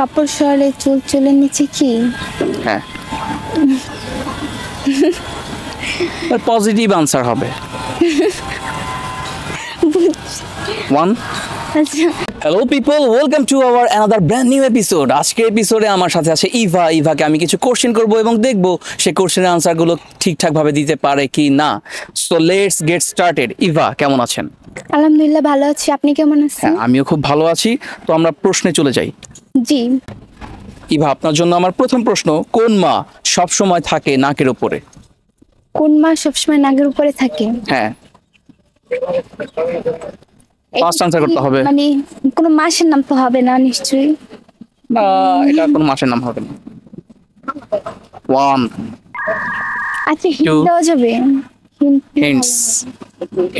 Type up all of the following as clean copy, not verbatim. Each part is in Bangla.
কাপড় সরালে চুল চুলের নিচে কি? হ্যাঁ, পজিটিভ আনসার হবে। 1 আচ্ছা, hello people, welcome to our another brand new episode. আজকের এপিসোডে আমার সাথে আছে ইভা। ইভাকে আমি কিছু কোশ্চেন করব এবং দেখব সে কোশ্চেনের আনসারগুলো ঠিকঠাকভাবে দিতে পারে কি না। So let's get started. Eva কেমন আছেন? আলহামদুলিল্লাহ ভালো আছি, আপনি কেমন আছেন? হ্যাঁ, আমিও খুব ভালো আছি। তো আমরা প্রশ্নে চলে যাই। জি। ইভা, আপনার জন্য আমার প্রথম প্রশ্ন, কোন মা সব সময় থাকে নাকের উপরে? কোন মা সবসময় নাকের উপরে থাকে? হ্যাঁ, ফার্স্ট আনসার করতে হবে। মানে কোনো মাসের নাম তো হবে না নিশ্চয়ই? না, এটা কোন মাসের নাম হবে না। 1 আচ্ছা, হিন্ট 2 দেওয়া যাবে? হিন্টস।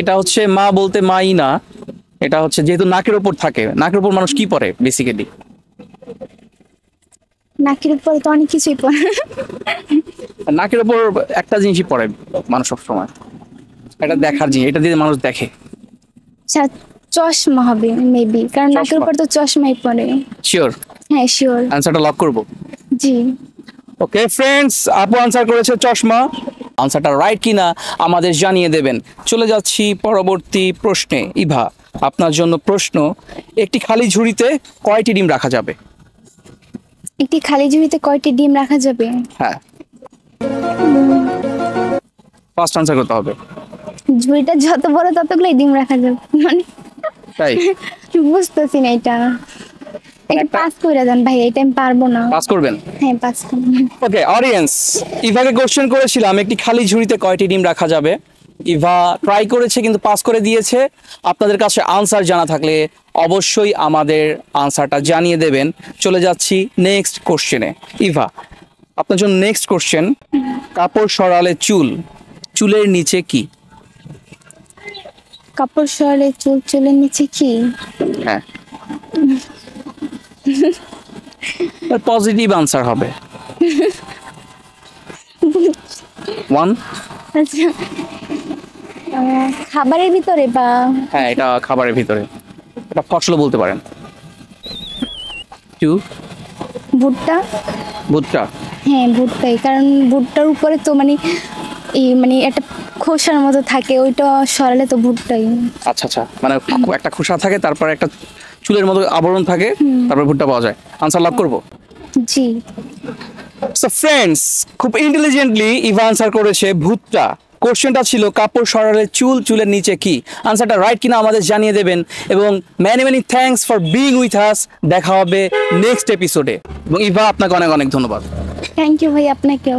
এটা হচ্ছে মা বলতে মাই না, এটা হচ্ছে যেহেতু নাকের উপর থাকে। নাকের উপর মানুষ কি পরে বেসিক্যালি? নাকের উপরে তো অনেক কিছুই পড়ে। নাকের উপর একটা জিনিসই পরে মানুষ সব সময়, এটা দেখার জিনিস, এটা দিয়ে মানুষ দেখে। আচ্ছা, চশমা হবে মেবি, কারণ নাকের চশমা? উপর তো চশমাই পড়ে। শিওর? হ্যাঁ শিওর। আনসারটা লক করব? জি। ওকে ফ্রেন্ডস, আপু আনসার করেছে চশমা। আনসারটা রাইট কিনা আমাদের জানিয়ে দেবেন। চলে যাচ্ছি পরবর্তী প্রশ্নে। ইভা, আপনার জন্য প্রশ্ন, একটি খালি ঝুড়িতে কয়টি ডিম রাখা যাবে? একটি খালি ঝুড়িতে কয়টি ডিম রাখা যাবে? হ্যাঁ, ফার্স্ট আনসার করতে হবে। ঝুড়িটা যত বড় ততগুলোই ডিম রাখা যাবে, মানে তাই? বুঝতেছি না এটা। এটা একটা- পাস করে দেন ভাই, এটা আমি পারবো না। পাস করবেন? হ্যাঁ পাস করুন। ওকে অডিয়েন্স, ইভাকে কোশ্চেন করেছিলাম একটি খালি ঝুড়িতে কয়টি ডিম রাখা যাবে। ইভা ট্রাই করেছে কিন্তু পাস করে দিয়েছে। আপনাদের কাছে আনসার জানা থাকলে অবশ্যই আমাদের আনসারটা জানিয়ে দেবেন। চলে যাচ্ছি নেক্সট কোশ্চেনে। ইভা, আপনার জন্য নেক্সট কোশ্চেন, কাপড় সরালে চুল, চুলের নিচে কি? কাপড় সরালে চুল চুলের নিচে কি? হ্যাঁ, পজিটিভ আনসার হবে। 1 আচ্ছা, খাবারের ভিতরে বা? হ্যাঁ, এটা খাবারের ভিতরে, এটা ফসল বলতে পারেন। 2 ভুট্টা? ভুট্টা? হ্যাঁ ভুট্টাই, কারণ ভুট্টার উপরে তো মানে এই মানে একটা খোসার মতো থাকে, ওইটা সরালে তো ভুট্টাই। আচ্ছা আচ্ছা, মানে একটা খোসা থাকে, তারপরে একটা চুলের মতো আবরণ থাকে, তারপর ভুট্টা পাওয়া যায়। আনসার লাভ করব? জি। সো ফ্রেন্ডস, খুব ইন্টেলিজেন্টলি ইভা আনসার করেছে ভুট্টা। কোশ্চেনটা ছিল কাপড় সরালে চুল, চুলের নিচে কি? আনসারটা রাইট কিনা আমাদের জানিয়ে দেবেন। এবং many many thanks for being with us. দেখা হবে নেক্সট এপিসোডে। এবং ইভা, আপনাকে অনেক অনেক ধন্যবাদ। থ্যাংক ইউ ভাই, আপনাকেও।